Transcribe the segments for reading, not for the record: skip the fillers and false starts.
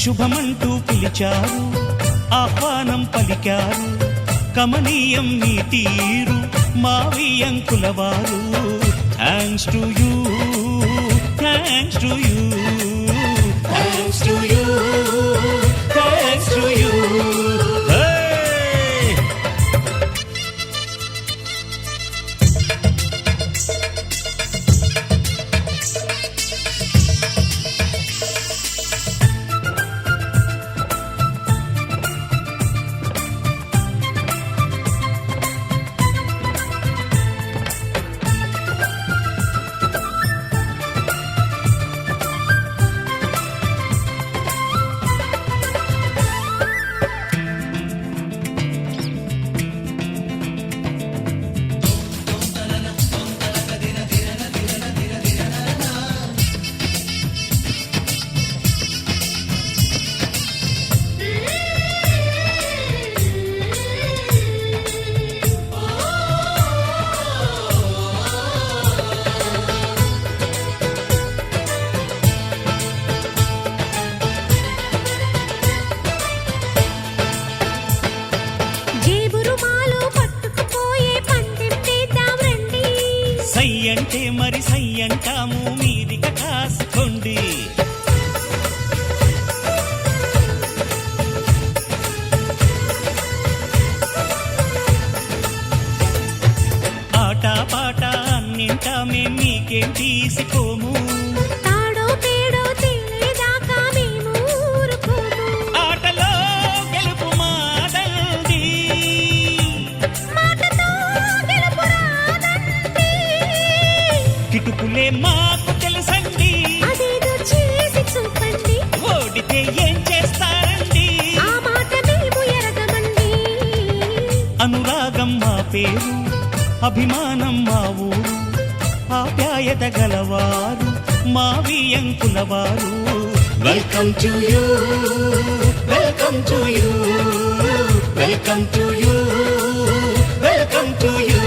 శుభమంటూ పిలిచారు, ఆహ్వానం పలికారు. కమనీయం నీ తీరు మా వియంకులవారు. Thanks to you, thanks to you, thanks to you, thanks to you. సై అంటే మరి సై అంటాము, మీదిక కాసుకోండి. ఆట పాట అన్నింటా మేం మీకేం తీసిపోము. ఆటలో గెలుపు మాదండి, కిటుకులే మాకు తెలుసండి. ఓడితే ఏం చేస్తారండి? అనురాగం మా పేరు, అభిమానం మా ఊరు, ఆప్యాయత గలవారు మా వియంకులవారు. Welcome to you, welcome to you, welcome to you, welcome to you.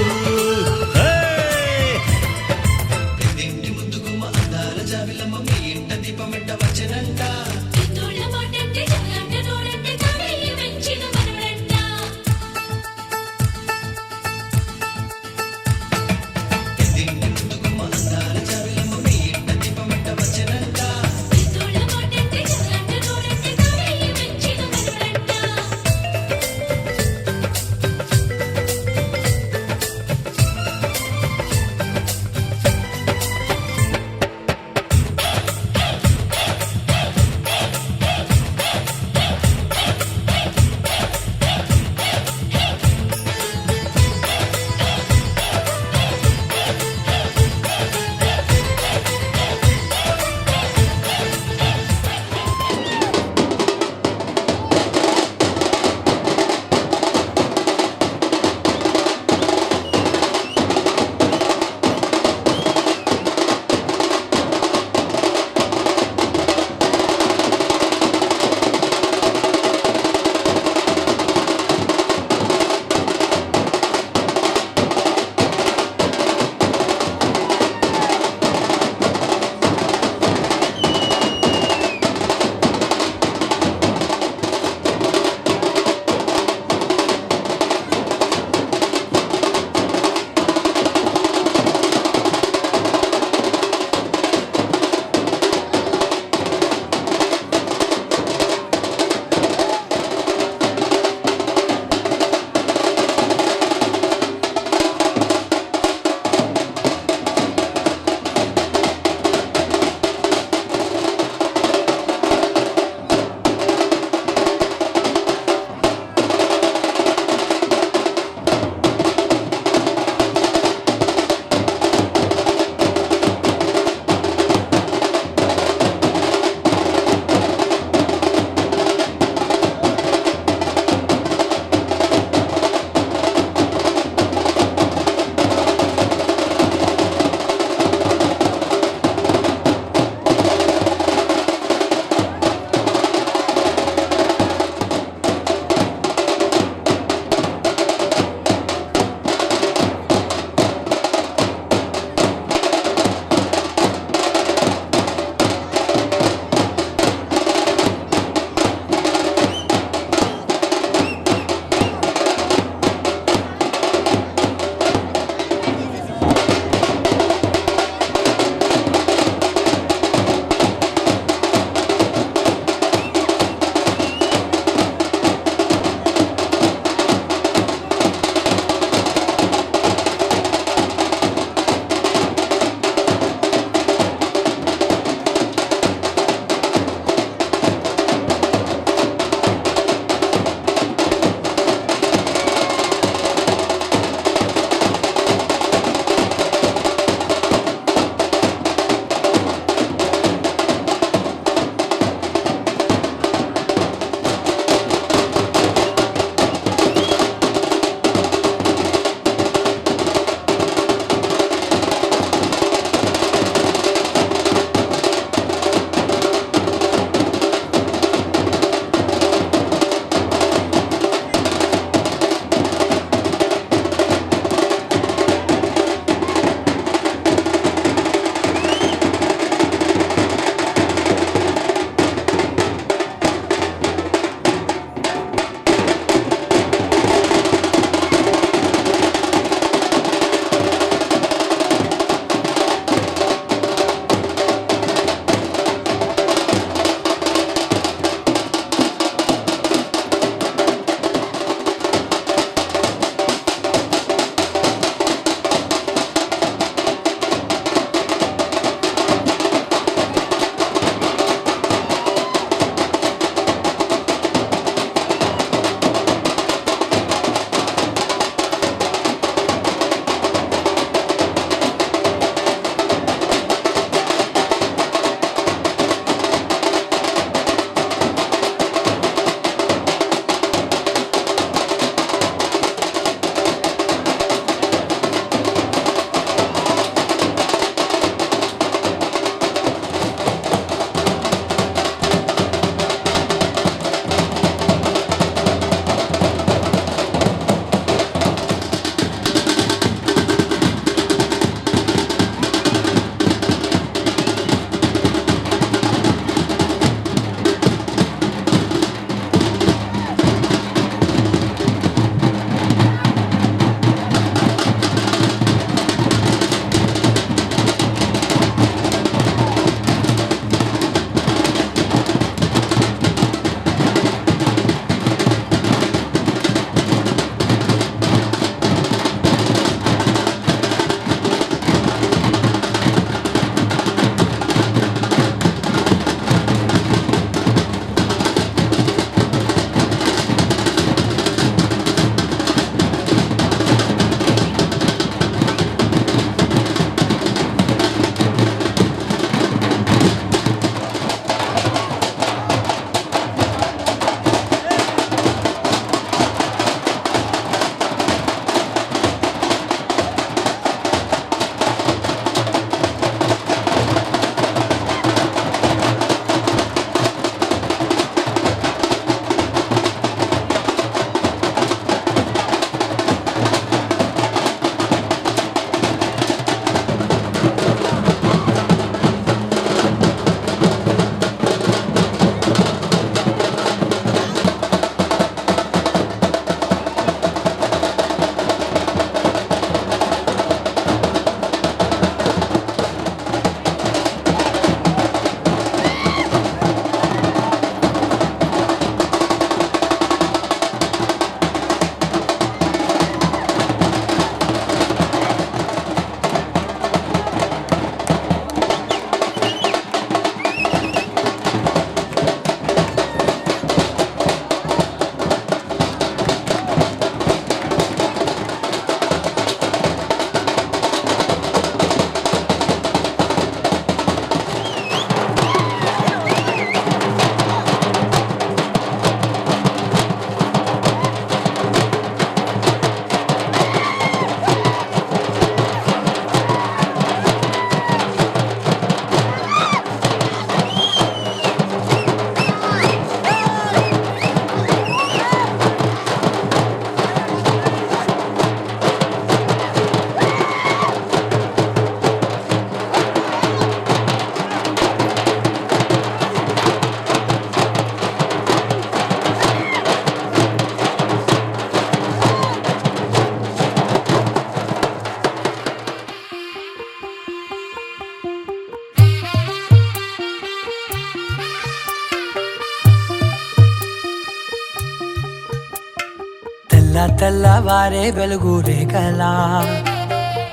తెల్లవారే వెలుగు రేఖలా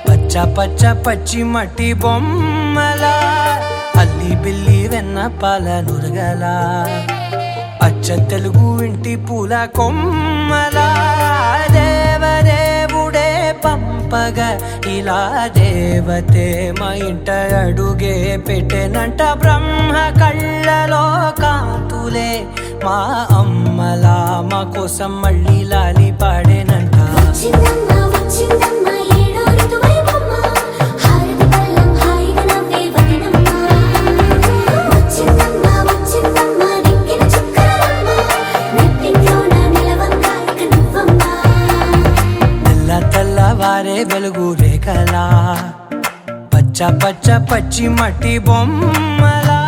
పచ్చ పచ్చ పచ్చి మట్టి బొమ్మలా అల్లి బిల్లి వెన్న పాల నురగలా అచ్చ తెలుగు ఇంటి పూల కొమ్మలా దేవదేవుడే పంపగా ఇలా దేవతే మా ఇంట అడుగే పెట్టెనంట బ్రహ్మ కళ్ళలో కాంతులే మా అమ్మలా మా కోసం మళ్ళీ లాలి పాడేనంట. తెల్లవారే వెలుగు రేఖలా పచ్చ పచ్చ పచ్చి మట్టి బొమ్మలా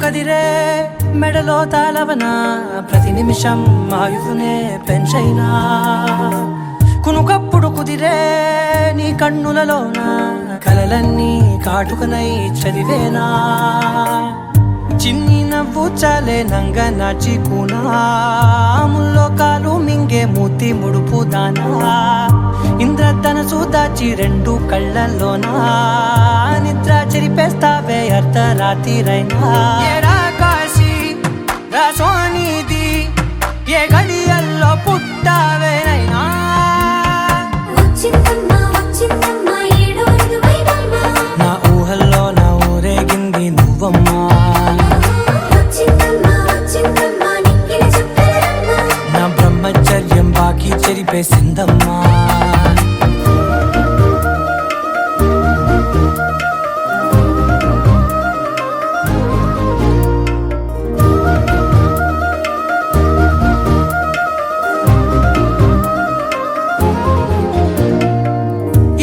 కదిరే మెడలో తాళవన ప్రతి నిమిషం ఆయువునే పెంచైనా కునుకప్పుడు కుదిరే నీ కన్నులలోన కలలన్నీ కాటుకనై చదివేనా చిన్ని నవ్వు చాలే నంగ నాచి కూనాముల్లో కాలు మింగే మూతి ముడుపు దానా ఇంద్రధనసు దాచి రెండు కళ్ళల్లోనా నిద్ర చెరిపేస్తావే అర్ధరాత్రిరైనా ఏరా కాశీ రాసోనిది ఏ గడియల్లో పుట్టావేనైనా నా ఊహల్లో నా ఊరేగింది నువ్వమ్మా నా బ్రహ్మచర్యం బాకీ చెరిపేసిందమ్మా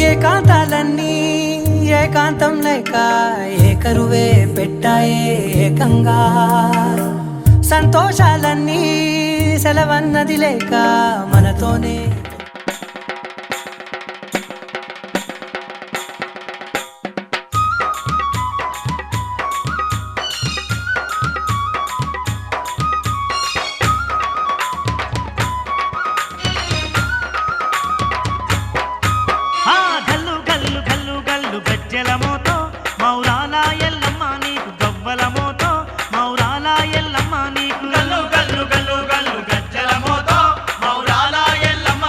ఏకాంతాలన్నీ ఏకాంతం లేక ఏకరువే పెట్టాయే ఏకంగా సంతోషాలన్నీ సెలవన్నది లేక మనతోనే గల్లు గల్లు గల్లు గల్లు గజ్జల మోతో మౌరాల ఎల్లమ్మ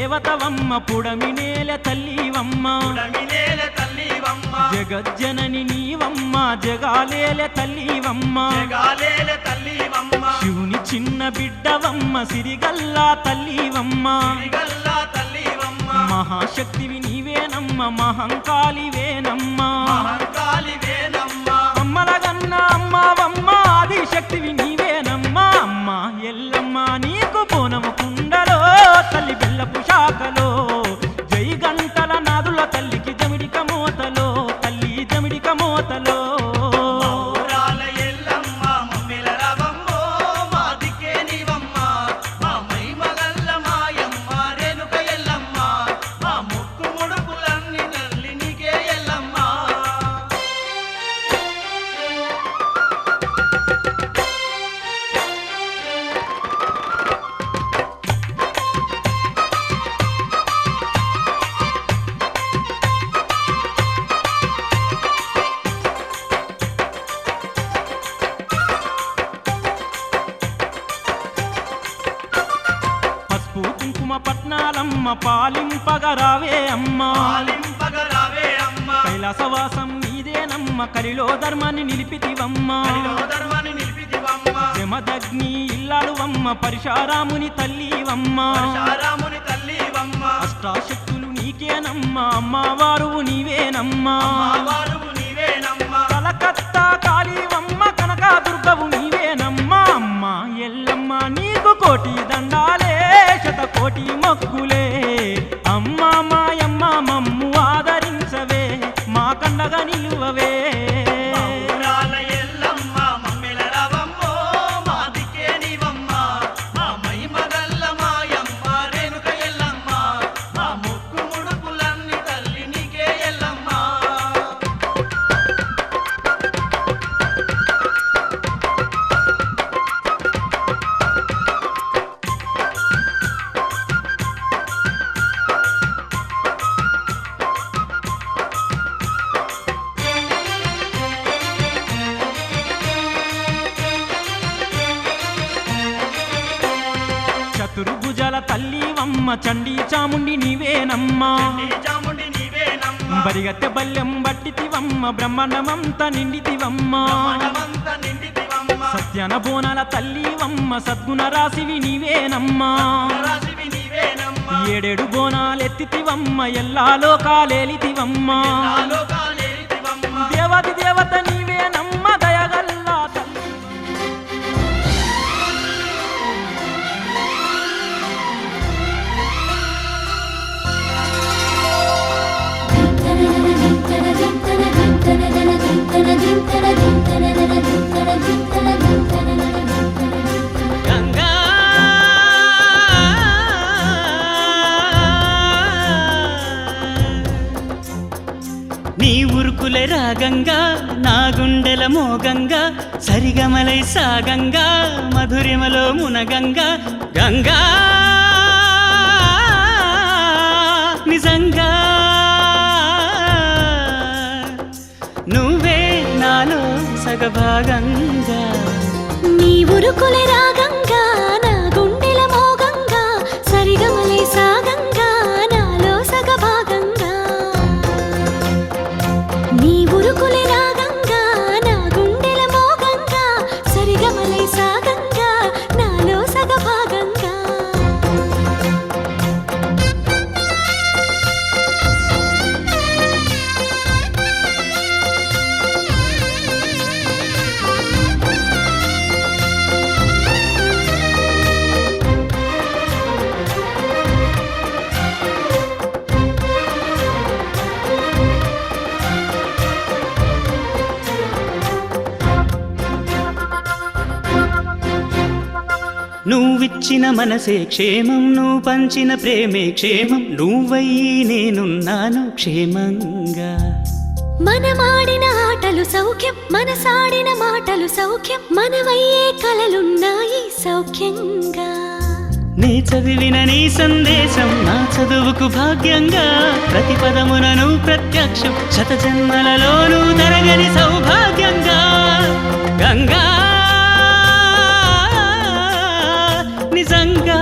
దేవతవమ్మ పుడమినేల తల్లివమ్మ జగజ్జనని నీవమ్మ జగాలేల తల్లివమ్మ శివుని చిన్న బిడ్డవమ్మ సిరిగల్లా తల్లివమ్మ మహాశక్తివి నీవేనమ్మ మహంకాళివేనమ్మ అమ్మలగన్న అమ్మవమ్మ ఆదిశక్తివి నీవేనమ్మ అమ్మ ఎల్లమ్మ నీకు బోనము కుండలో తల్లి బెల్లపు శాఖలో జై గంటల నాదుల తల్లికి జమిడిక మోతలో తల్లి జమిడిక మోతలో పట్నాలమ్మ పాలింపగరావే అమ్మ కైలాసవాసం నీదేనమ్మ కలిలో ధర్మాన్ని నిలిపితివమ్మ జమదగ్ని ఇల్లాలువమ్మ పరిశారాముని తల్లివమ్మ అష్టాశక్తులు నీకేనమ్మ అమ్మవారు నీవేనమ్మ కలకత్తా కాళీవమ్మ కనకదుర్గవు నీవేనమ్మ అమ్మ ఎల్లమ్మ నీకు కోటి దండాలే శతకోటి మొక్కులే అమ్మ మాయమ్మ మమ్ము ఆదరించవే మా కండగా నిలువవే చతుర్భుజాల తల్లివమ్మ చండీ చాముండి నీవేనమ్మా బరిగత్తె బల్యం బట్టితివమ్మ బ్రహ్మాండమంత నిండితివమ్మ సత్యన బోనాల తల్లివమ్మ సద్గుణ రాశివి నీవేనమ్మా ఏడేడు బోనాలెత్తితివమ్మ ఎల్లా లోకాలేలితివమ్మ దేవతి దేవత నీవేనమ్మ దయగల్లా తల్లి గంగా నీ ఉరుకులే రాగంగా నా గుండెల మోగంగా సరిగమలై సాగంగా మధురిమలో మునగంగా గంగా నిజంగా నువ్వే నాలో సగభాగంగా నీ ఉరుకులే రాగంగా నా గుండెల మోగంగా సరిగమలే సాగంగా నాలో సగభాగంగా నీ ఉరుకులే రాగంగా నా గుండెల మోగంగా సరిగమలే సాగంగా నాలో సగభాగంగా నువ్విచ్చిన మనసే క్షేమం నువ్వు పంచిన ప్రేమే క్షేమం నువ్వయ్యి నేనున్నాను క్షేమంగా మనమాడిన ఆటలు సౌఖ్యం మనసాడిన మాటలు సౌఖ్యం మనవయ్యే కలలున్నాయి సౌఖ్యంగా నీ చదివిన నీ సందేశం నా చదువుకు భాగ్యంగా ప్రతి పదమునను ప్రత్యక్షం శత జన్మలలోనూ తరగని సౌభాగ్యంగా గంగా నిజంగా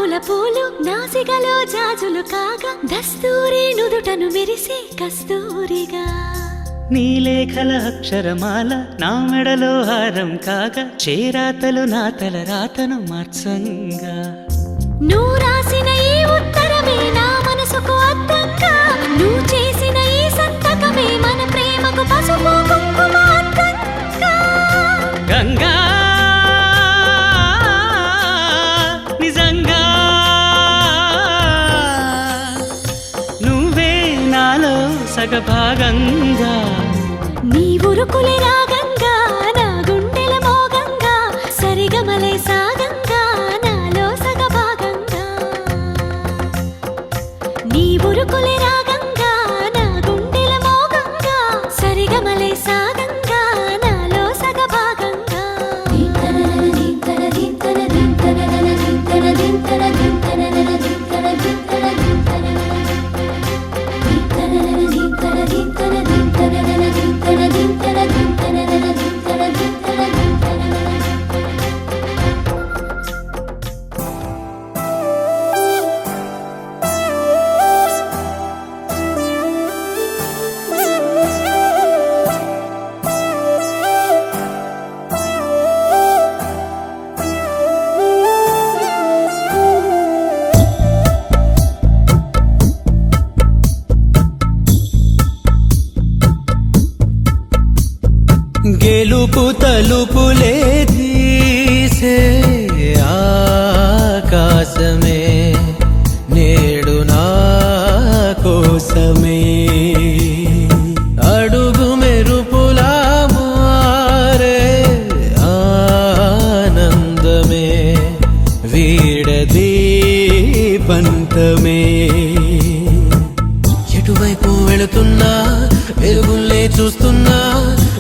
నవ్వుల పూలు నాసికలో జాజులు కాగా దస్తూరి నుదుటను మెరిసే కస్తూరిగా నీ లేఖల అక్షరమాల నా మెడలో హారం కాగా చేరాతలు నా తల రాతను మార్చంగా నువ్వు రాసిన ఈ ఉత్తరమే నా మనసుకు అర్థంగా నువ్వు చేసిన ఈ సంతకమే మన ప్రేమకు పసుపు కుంకుమ అర్థంగా గంగా నిజంగా నువ్వే నాలో సగభాగంగా నీ ఉరుకులే రాగంగా నా గుండెల మోగంగా సరిగమలే సాగంగా నాలో సగభాగంగా నీ ఉరుకులే రాగంగా నా గుండెల మోగంగా సరిగమలే సాగంగా నాలో సగభాగంగా గెలుపు తలుపులే తీసే ఆకాశమే నేడు నా కోసమే అడుగు మెరుపులా మారే ఆనందమే వీడది పంతమే ఎటువైపు వెళుతున్నా వెలుగుల్లే చూస్తున్నా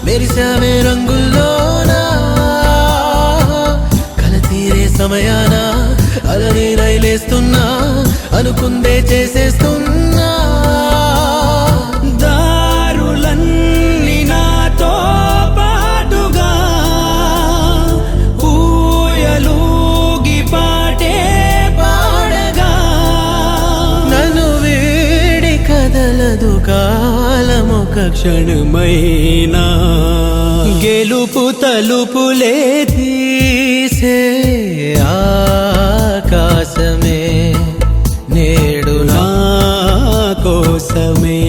మెరిసామే రంగుల్లోనా కల తీరే సమయాన అలని రైలేస్తున్నా అనుకుందే చేసేస్తున్నా దారులన్నీ నాతో పాటుగా ఊయలూగి పాటే పాడగా నన్ను వీడి కదలదు కాలమొక క్షణమైనా గెలుపు తలుపులే తీసే ఆకాశమే నేడు నా కోసమే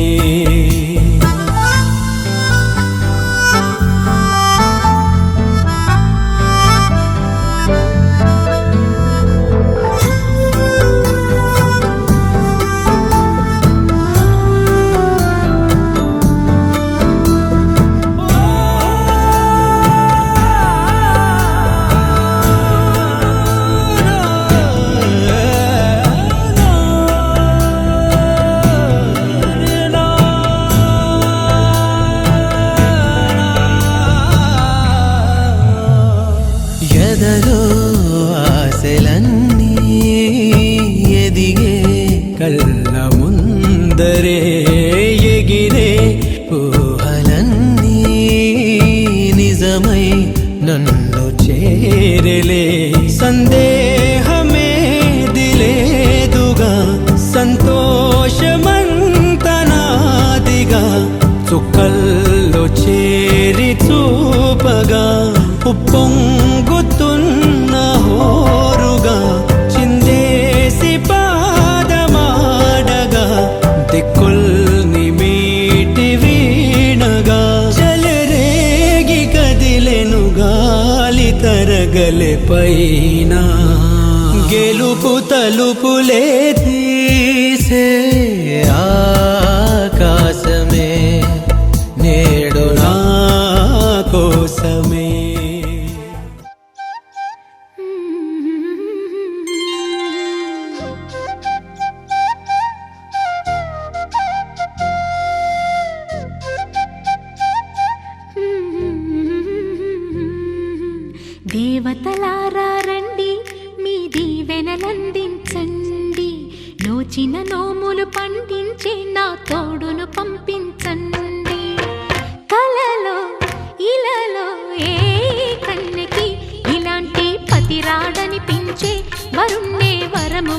ఎదలో ఆశలన్నీ ఎదిగే కళ్ళ ముందరే ఎగిరే ఊహలన్నీ నిజమై నన్ను చేరలే సందేహమే దిలేదుగా సంతోషమంత నాదిగా చుక్కల్లో చేరి చూపగా ఉప్పొంగుతున్న హోరుగా చిందేసి పాదమాడగా దిక్కుల్ని మీటి వీణగా చలరేగి కదిలెను గాలి తరగలే పైన గెలుపు తలుపులే తీసే ఆకాశమే నేడు నా కోసమే దేవతలారా రండి మీ దీవెనలందించండి నోచిన నోములు పండించే నా తోడును పంపించండి కలలో ఇలలో ఏ కన్నెకి ఇలాంటి పతిరాడనిపించే వరుణ్ణే వరము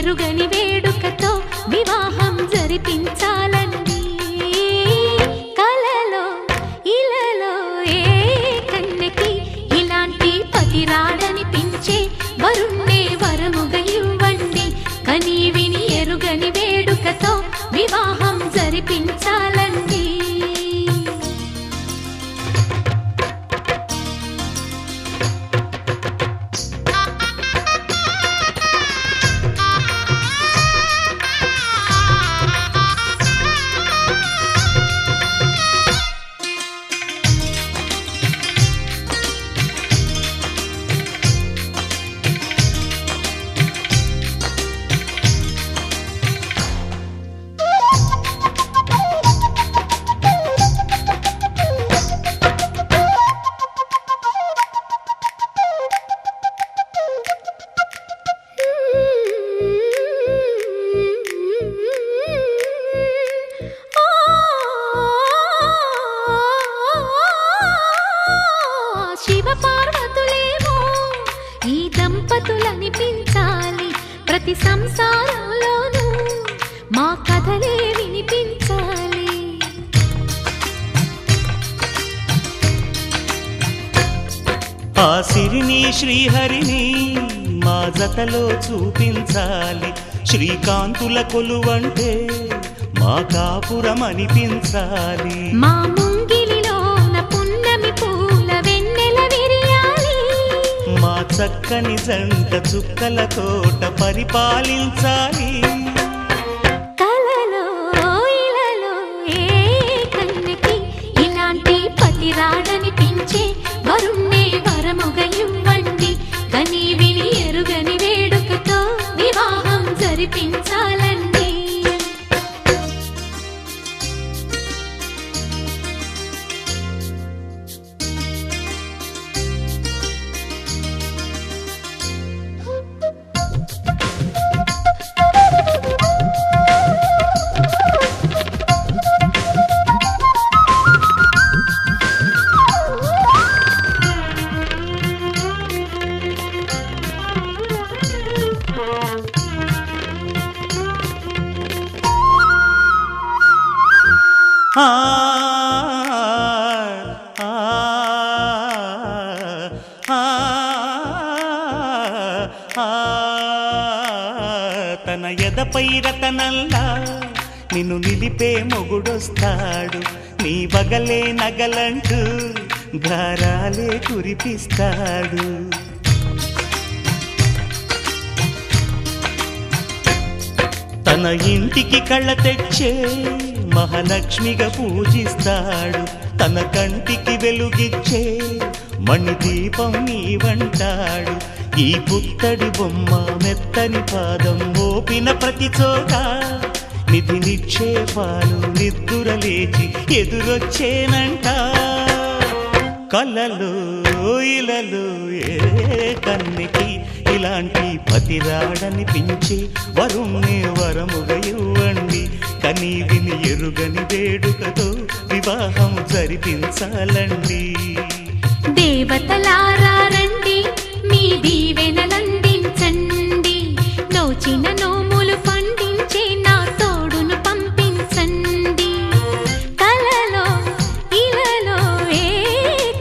ఎరుగని వేడుకతో వివాహం జరిపించాలండి. కలలో ఇలలో ఏ కన్నెకి ఇలాంటి పతి రాడనిపించే వరుణ్ణే వరముగా ఇవ్వండి. కని విని ఎరుగని వేడుకతో వివాహం జరిపించాలండి. శివపార్వతులేమో ఈ దంపతులనిపించాలి. ప్రతి సంసారంలోనూ మా కథలే వినిపించాలి. ఆ సిరిని శ్రీహరిని మా జతలో చూపించాలి. శ్రీకాంతుల కొలువంటే మా కాపురం అనిపించాలి. మా ముంగిలిలోన పున్నమి పూల వెన్నెల విరియాలి. మా చక్కని జంట చుక్కల తోట పరిపాలించాలి. కలలో ఇలలో ఏ కన్నెకి ఇలాంటి పతి రాడనిపించే వరుణ్ణే వరముగా ఇవ్వండి. కని విని ఎరుగని వేడుకతో వివాహం జరిపించాలండి. ఆ ఆ ఆ తన ఎదపై రతనల్లా నిన్ను నిలిపే మొగుడొస్తాడు. నీ బగలే నగలంటూ గారాలే కురిపిస్తాడు. తన ఇంటికి కళ్ళ తెచ్చే మహాలక్ష్మిగా పూజిస్తాడు. తన కంటికి వెలుగిచ్చే మణిదీపం నీవంటాడు. ఈ పుత్తడి బొమ్మ మెత్తని పాదం మోపిన ప్రతి చోట నిధి నిక్షేపాలు నిద్దురలేచి ఎదురొచ్చేనంట. కలలో ఇలలో ఏ కన్నెకి ఇలాంటి పతి రాడనిపించి వరుణ్ణి వరముగా ఇవ్వండి. కని విని ఎరుగని వేడుకతో వివాహం జరిపించాలండి. దేవతలారా రండి, మీ దీవెనలందించండి. నోచిన నోములు పండించే నా తోడును పంపించండి. కలలో ఇలలో ఏ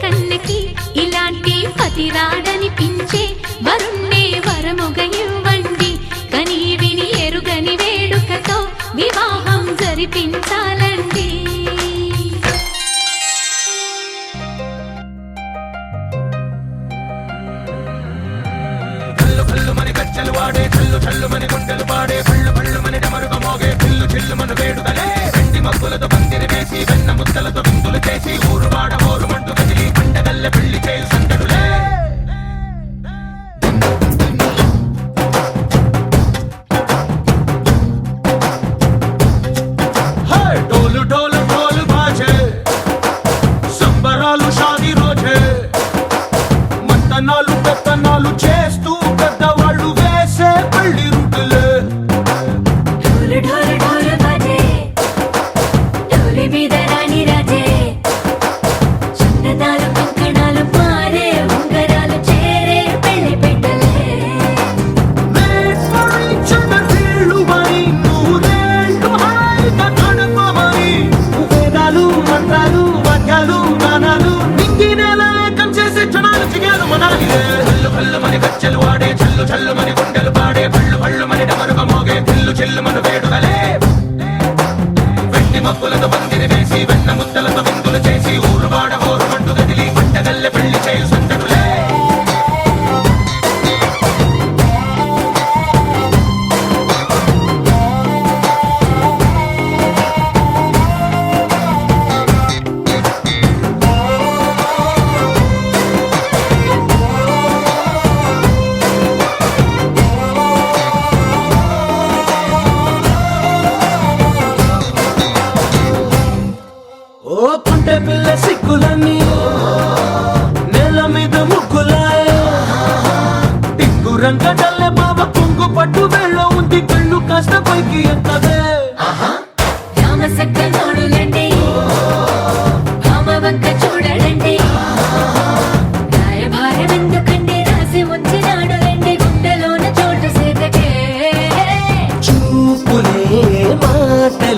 కన్నెకి ఇలాంటి పతి రాడనిపించే వరుణ్ణే వరముగా ఇవ్వండి. కని విని ఎరుగని వేడుకతో వివాహం జరిపించాలండి. మని గజ్జలు వాడే చల్లు మని గుండెలు పాడే పళ్ళు మని డమరుగ మోగే చిల్లు మన వేడుదలే. వెండి మబ్బులతో పందిరి వేసి వెన్న ముద్దలతో విందులు చేసి ఊరు వాడ ఊరు మంటు కదిలి పండగల్లె పెళ్లి చేయు సందడులే. డోలు డోలు డోలు బాజే సంబరాలు షాదీ రోజే. మత్తనాలు పెత్తనాలు చేస్తూ పెద్దవాళ్ళు వేసే పెళ్లి రుటులే. మబ్బులతో పందిరి వేసి వెన్న ముద్దలతో విందులు చేసి ఊరువాడ ఊరుమంటూ కదిలి పంటగల్లె పెళ్లి చేయు సందడులే ఓ పుంటె పిల్ల సిక్కులన్నీ నేల మీద ముగ్గులాయ టింగు రంగడల్లె బాబా కుంగు పట్టు వెళ్ళ ఉంది కళ్ళు కాస్త పైకి ఎత్తదే రామసక్క నోడులండి భామవంక చూడడండి రాయభారం ఎందుకండి రాసి ఉంచినాడు రండి గుండెలోన చోటు సేతకే చూపులే మాటలే